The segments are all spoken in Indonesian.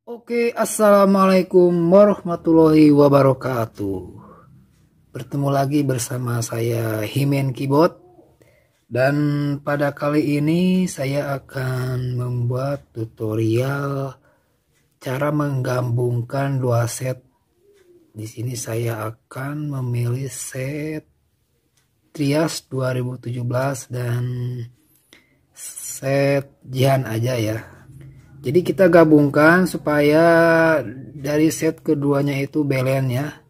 Oke, assalamualaikum warahmatullahi wabarakatuh. Bertemu lagi bersama saya Himen Keyboard. Dan pada kali ini saya akan membuat tutorial cara menggabungkan dua set. Di sini saya akan memilih set Trias 2017 dan set Jihan aja ya. Jadi kita gabungkan supaya dari set keduanya itu balance ya.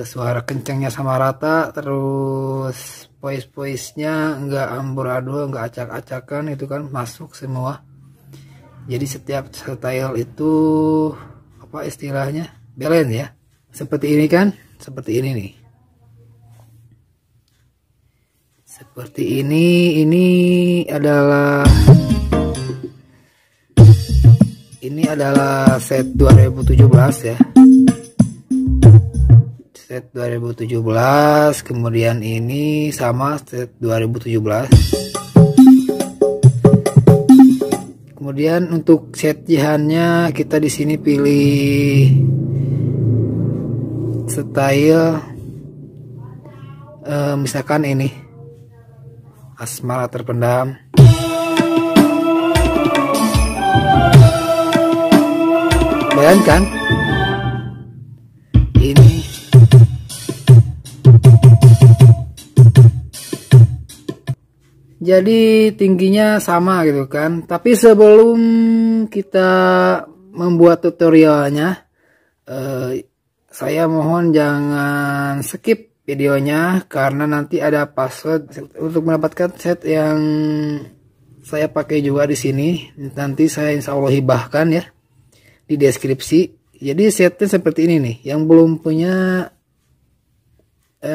Suara kencangnya sama rata, terus voice-nya enggak amburadul, enggak acak-acakan, itu kan masuk semua. Jadi setiap style itu apa istilahnya? Balance ya. Seperti ini kan? Seperti ini nih. Seperti ini adalah set 2017 ya. Set 2017, kemudian ini sama set 2017. Kemudian untuk set jihannya kita di sini pilih style misalkan ini asmara terpendam. Bayangkan ini jadi tingginya sama gitu kan. Tapi sebelum kita membuat tutorialnya, saya mohon jangan skip videonya karena nanti ada password untuk mendapatkan set yang saya pakai juga di sini. Nanti saya insya Allah hibahkan ya di deskripsi. Jadi setnya seperti ini nih. Yang belum punya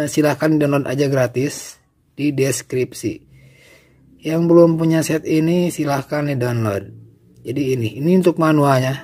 silahkan download aja gratis di deskripsi. Yang belum punya set ini silahkan di download. Jadi ini untuk manualnya.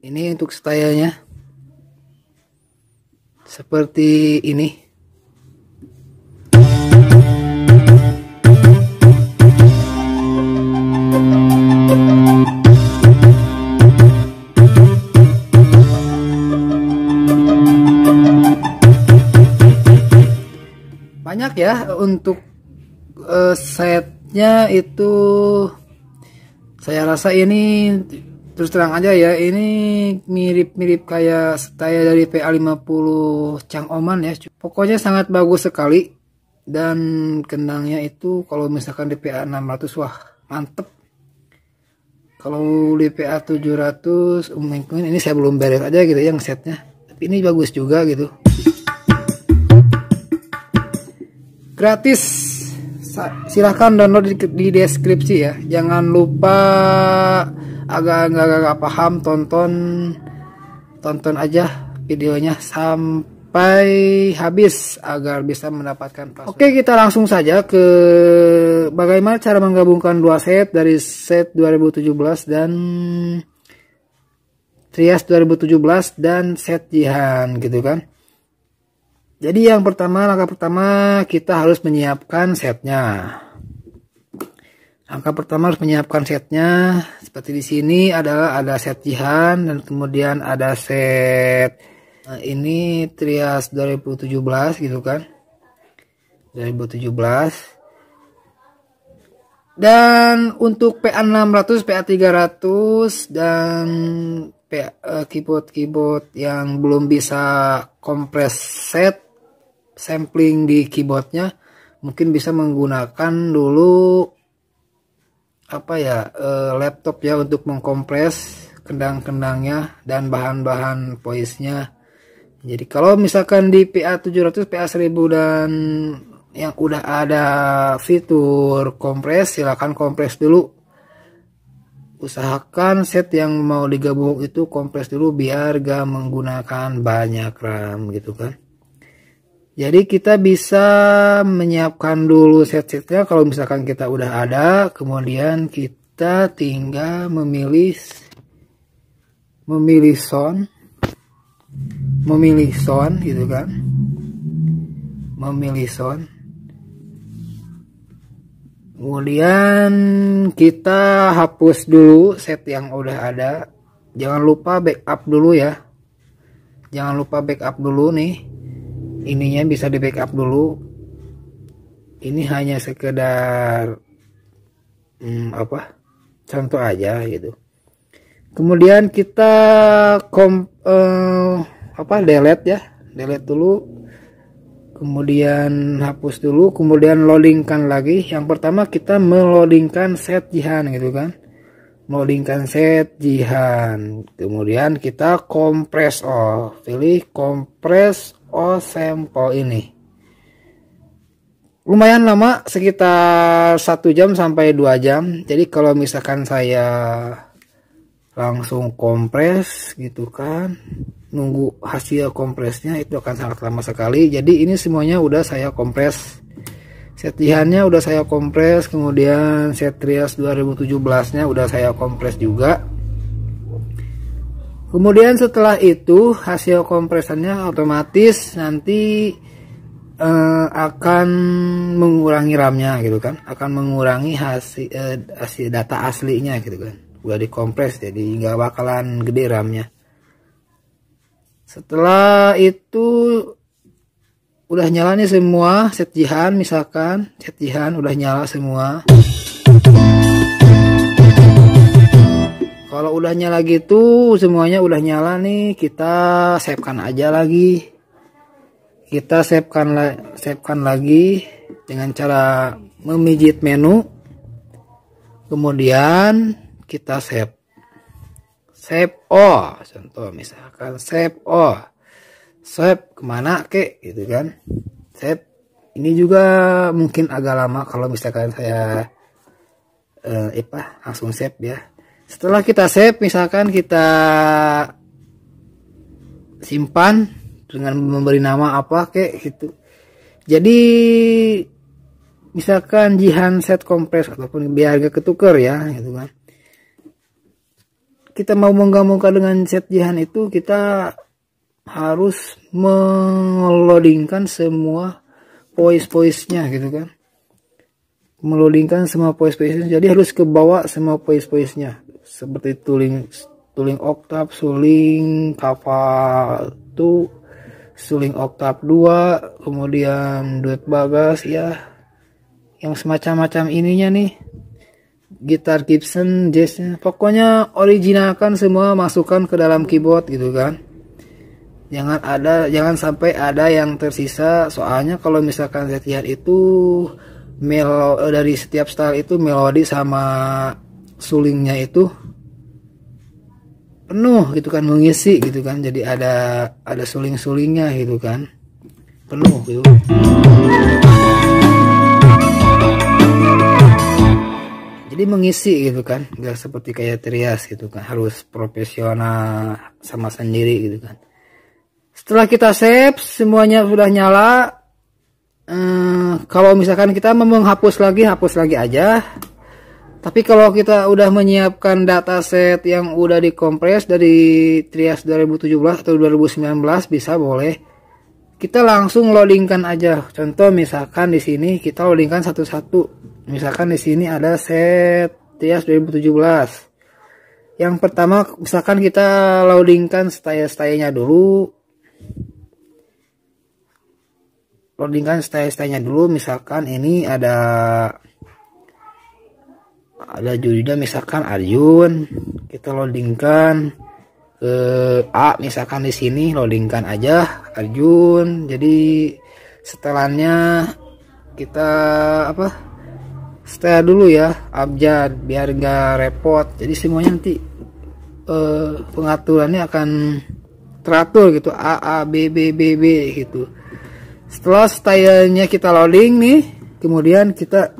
Ini untuk stylenya seperti ini. Banyak ya untuk setnya itu. Saya rasa ini terus terang aja ya, ini mirip-mirip kayak style dari PA50 Chang Oman ya. Pokoknya sangat bagus sekali. Dan kendangnya itu kalau misalkan di PA600 wah mantep. Kalau di PA700 mungkin ini saya belum beres aja gitu yang setnya. Tapi ini bagus juga gitu. Gratis. Silahkan download di deskripsi ya. Jangan lupa agak paham tonton aja videonya sampai habis agar bisa mendapatkan password. Oke, kita langsung saja ke bagaimana cara menggabungkan dua set dari set 2017 dan Trias 2017 dan set Jihan gitu kan. Jadi yang pertama, langkah pertama kita harus menyiapkan setnya. Langkah pertama harus menyiapkan setnya. Seperti di sini adalah ada set Jihan dan kemudian ada set ini Trias 2017 gitu kan. 2017. Dan untuk PA600, PA300 dan keyboard yang belum bisa kompres set sampling di keyboardnya, mungkin bisa menggunakan dulu apa ya laptop ya untuk mengkompres kendang-kendangnya dan bahan-bahan voice-nya. Jadi kalau misalkan di PA700, PA1000 dan yang udah ada fitur kompres, silakan kompres dulu usahakan set yang mau digabung itu kompres dulu biar gak menggunakan banyak RAM gitu kan. Jadi kita bisa menyiapkan dulu set-setnya kalau misalkan kita udah ada, kemudian kita tinggal memilih sound gitu kan. Memilih sound. Kemudian kita hapus dulu set yang udah ada. Jangan lupa backup dulu ya. Jangan lupa backup dulu nih. Ininya bisa di backup dulu. Ini hanya sekedar contoh aja gitu. Kemudian kita delete ya, delete dulu, kemudian hapus dulu, kemudian loadingkan lagi. Yang pertama kita meloadingkan set Jihan gitu kan, meloadingkan set Jihan, kemudian kita kompres pilih kompres sampel ini. Lumayan lama, sekitar 1 jam sampai 2 jam. Jadi kalau misalkan saya langsung kompres gitu kan, nunggu hasil kompresnya itu akan sangat lama sekali. Jadi ini semuanya udah saya kompres, set Jihannya udah saya kompres, kemudian set Trias 2017 nya udah saya kompres juga. Kemudian setelah itu hasil kompresannya otomatis nanti akan mengurangi RAM-nya gitu kan, akan mengurangi hasil data aslinya gitu kan. Udah dikompres jadi nggak bakalan gede RAM-nya. Setelah itu udah nyala nih semua set Jihan, misalkan set Jihan udah nyala semua. Kalau udah nyala gitu semuanya udah nyala nih, kita savekan aja lagi. Kita savekan lagi dengan cara memijit menu. Kemudian kita save contoh misalkan save kemana kek gitu kan. Save ini juga mungkin agak lama kalau misalkan saya langsung save ya. Setelah kita save, misalkan kita simpan dengan memberi nama apa kek gitu. Jadi misalkan Jihan set kompres ataupun biar gak ketuker ya gitu kan. Kita mau menggabungkan dengan set Jihan itu, kita harus meloadingkan semua voice-nya gitu kan. Meloadingkan semua voice-nya. Jadi harus ke bawah semua voice-nya. Seperti tuling oktav, suling kapal 2, suling oktav 2, kemudian duet bagas ya, yang semacam-macam ininya nih, gitar Gibson, jazznya, pokoknya originalkan semua, masukkan ke dalam keyboard gitu kan. Jangan sampai ada yang tersisa, soalnya kalau misalkan latihan itu dari setiap style itu melodi sama sulingnya itu penuh gitu kan, mengisi gitu kan. Jadi ada suling-sulingnya gitu kan, penuh gitu. Jadi mengisi gitu kan, nggak seperti kayak Trias gitu kan, harus profesional sama sendiri gitu kan. Setelah kita save semuanya sudah nyala, kalau misalkan kita mau menghapus lagi, hapus lagi aja. Tapi kalau kita udah menyiapkan dataset yang udah dikompres dari Trias 2017 atau 2019, bisa boleh kita langsung loadingkan aja. Contoh misalkan di sini kita loadingkan satu-satu. Misalkan di sini ada set Trias 2017. Yang pertama misalkan kita loadingkan style-stylenya dulu. Loadingkan style-stylenya dulu, misalkan ini ada judulnya misalkan Arjun, kita loadingkan ke A, misalkan di sini loadingkan aja Arjun. Jadi setelannya kita setel dulu ya abjad biar gak repot. Jadi semuanya nanti pengaturannya akan teratur gitu, A B B B B gitu. Setelah stylenya kita loading nih, kemudian kita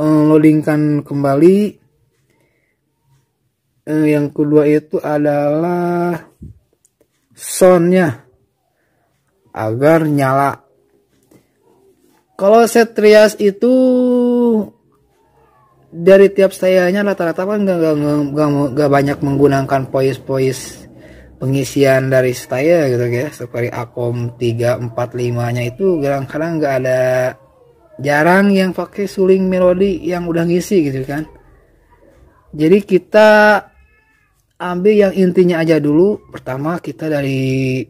loadingkan kembali Yang kedua itu adalah soundnya agar nyala. Kalau set trias itu dari tiap stylenya rata-rata kan nggak banyak menggunakan voice pengisian dari style gitu ya, seperti Akom 345 nya itu kadang-kadang nggak ada, jarang yang pakai suling melodi yang udah ngisi gitu kan. Jadi kita ambil yang intinya aja dulu. Pertama kita dari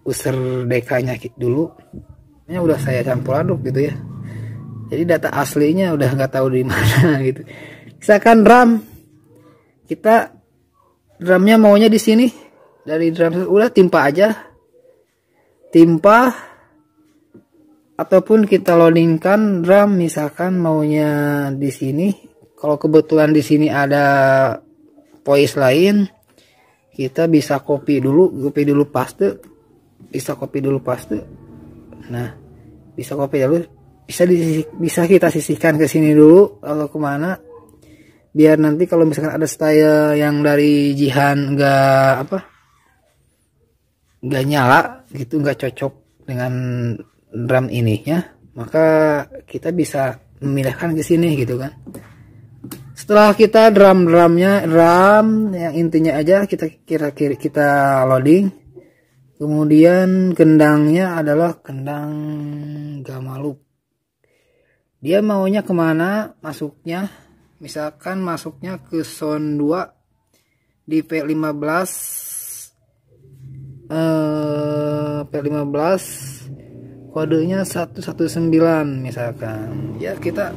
user DK nya dulu, ini udah saya campur aduk gitu ya, jadi data aslinya udah nggak tahu di mana gitu. Misalkan drum, kita drumnya maunya di sini, dari drum udah timpa aja, timpa, ataupun kita loadingkan drum misalkan maunya di sini. Kalau kebetulan di sini ada voice lain, kita bisa copy dulu paste, bisa copy dulu paste. Nah, bisa copy dulu, bisa kita sisihkan ke sini dulu atau kemana, biar nanti kalau misalkan ada style yang dari Jihan nggak nyala gitu, nggak cocok dengan drum ininya, maka kita bisa memindahkan ke sini gitu kan. Setelah kita drum yang intinya aja kita loading, kemudian kendangnya adalah kendang gamma loop. Dia maunya kemana masuknya, misalkan masuknya ke sound 2 di P15 kodenya 119 misalkan, ya kita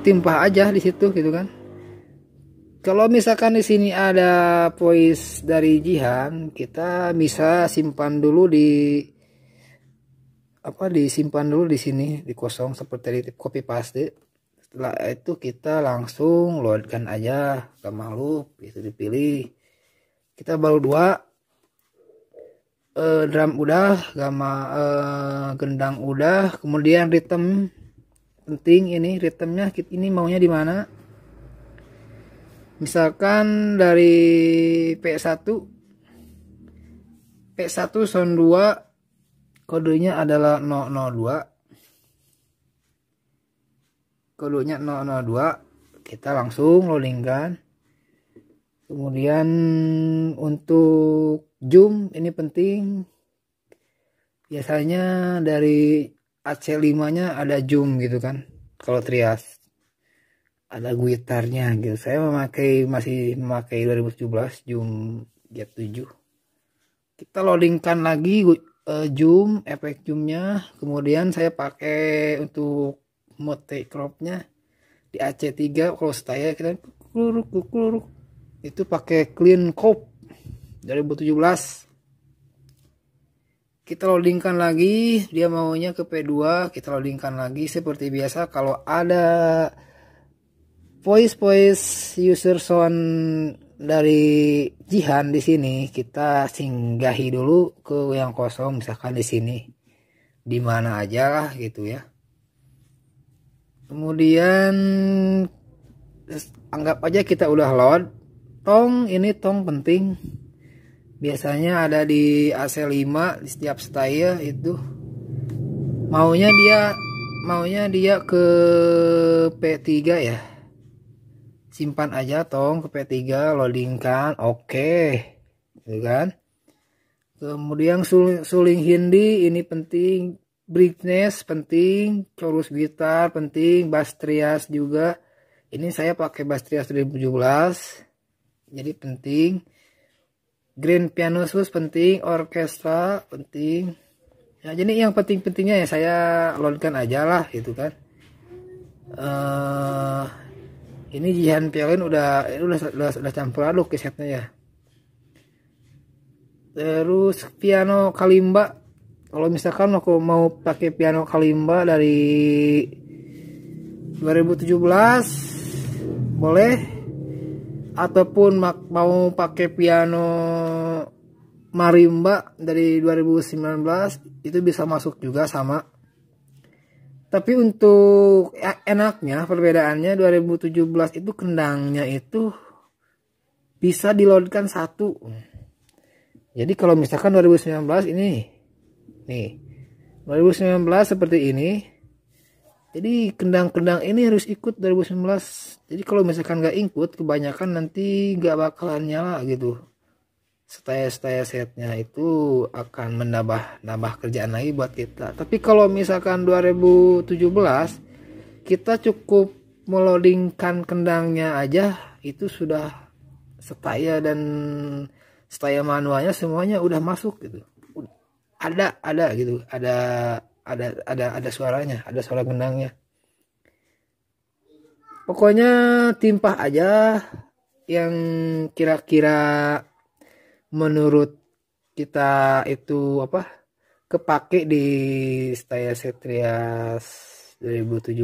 timpa aja di situ gitu kan. Kalau misalkan di sini ada voice dari Jihan, kita bisa simpan dulu disimpan dulu di sini di kosong seperti di copy paste. Setelah itu kita langsung loadkan aja gamma loop, itu dipilih. Kita baru drum udah, gendang udah, kemudian rhythm penting. Ini rhythmnya ini maunya di mana, misalkan dari P1 sound 2 kodenya adalah 002, kodenya 002, kita langsung loadingkan. Kemudian untuk zoom ini penting, biasanya dari AC5 nya ada zoom gitu kan. Kalau trias ada gitarnya gitu, saya masih memakai 2017 zoom J7. Kita loadingkan lagi zoom, efek zoomnya, kemudian saya pakai untuk mode cropnya di AC3. Kalau saya kita itu pakai clean cop 2017. Kita loadingkan lagi, dia maunya ke P2, kita loadingkan lagi seperti biasa. Kalau ada voice user sound dari Jihan di sini, kita singgahi dulu ke yang kosong, misalkan di sini, di mana aja lah gitu ya. Kemudian anggap aja kita udah load. Ini tong penting, biasanya ada di AC5 di setiap style itu. Maunya dia ke P3 ya, simpan aja tong ke P3, loadingkan, oke gitu kan. Kemudian suling hindi ini penting, brightness penting, chorus gitar penting, bass trias juga. Ini saya pakai bass trias 2017, jadi penting. Grand piano sus penting, orkestra penting. Ya, jadi yang penting-pentingnya ya saya loadkan aja lah gitu kan. Ini Jihan Piolin udah campur aduk setnya ya. Terus piano kalimba, kalau misalkan aku mau pakai piano kalimba dari 2017 boleh, ataupun mau pakai piano marimba dari 2019 itu bisa masuk juga sama. Tapi untuk enaknya perbedaannya 2017 itu kendangnya itu bisa diloadkan satu. Jadi kalau misalkan 2019 ini nih 2019 seperti ini, jadi kendang-kendang ini harus ikut 2019. Jadi kalau misalkan nggak ikut, kebanyakan nanti nggak bakalan nyala gitu. Setaya setnya itu akan nambah kerjaan lagi buat kita. Tapi kalau misalkan 2017 kita cukup meloadingkan kendangnya aja, itu sudah setaya dan setaya manualnya semuanya udah masuk gitu. Ada gitu, ada suaranya, ada suara kendangnya. Pokoknya timpah aja yang kira-kira menurut kita itu kepake di Staya Setrias 2017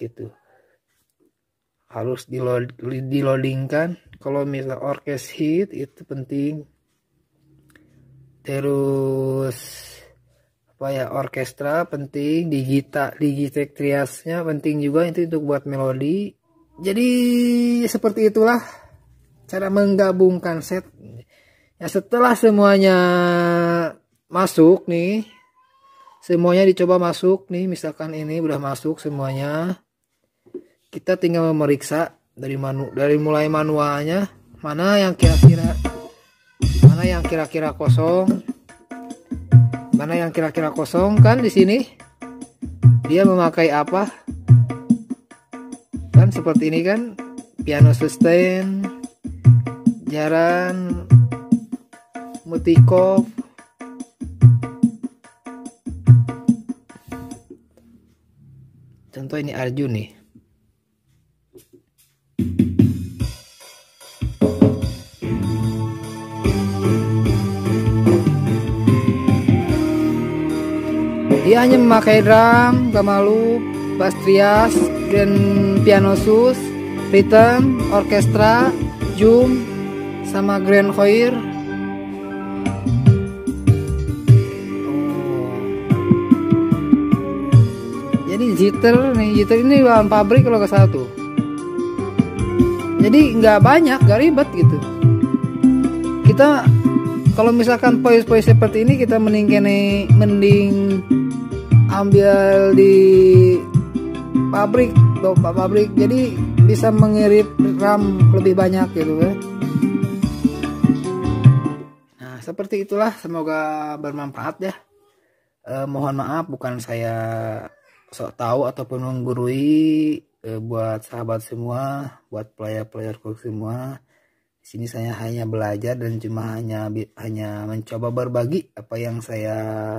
gitu. Harus diloadingkan. Kalau misal orkes hit itu penting. Terus orkestra penting, Digitektriasnya penting juga, itu untuk buat melodi. Jadi seperti itulah cara menggabungkan set. Ya setelah semuanya masuk nih, semuanya dicoba masuk nih, misalkan ini udah masuk semuanya, kita tinggal memeriksa dari mulai manualnya, mana yang kira-kira kosong, kan di sini dia memakai apa, kan seperti ini kan, piano sustain, jaran, Mutikov, contoh ini Arjun nih. Dia hanya memakai drum, gamalu, bass trias, dan piano sus, rhythm, orkestra, jum, sama grand choir. Jadi jitter ini bahan pabrik kalau ke satu. Jadi nggak banyak, nggak ribet gitu. Kita kalau misalkan pois-pois seperti ini, kita mending ambil di pabrik, jadi bisa mengirit RAM lebih banyak gitu kan. Nah seperti itulah, semoga bermanfaat ya. Mohon maaf bukan saya sok tahu ataupun menggurui, buat sahabat semua, buat player-playerku semua. Di sini saya hanya belajar dan cuma hanya mencoba berbagi apa yang saya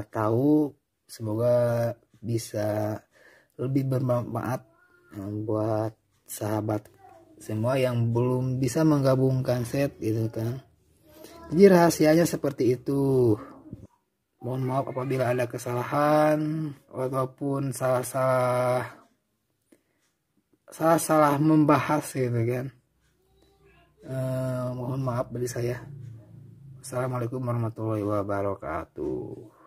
tahu. Semoga bisa lebih bermanfaat buat sahabat semua yang belum bisa menggabungkan set gitu kan. Jadi rahasianya seperti itu. Mohon maaf apabila ada kesalahan ataupun salah membahas gitu kan. Mohon maaf dari saya. Assalamualaikum warahmatullahi wabarakatuh.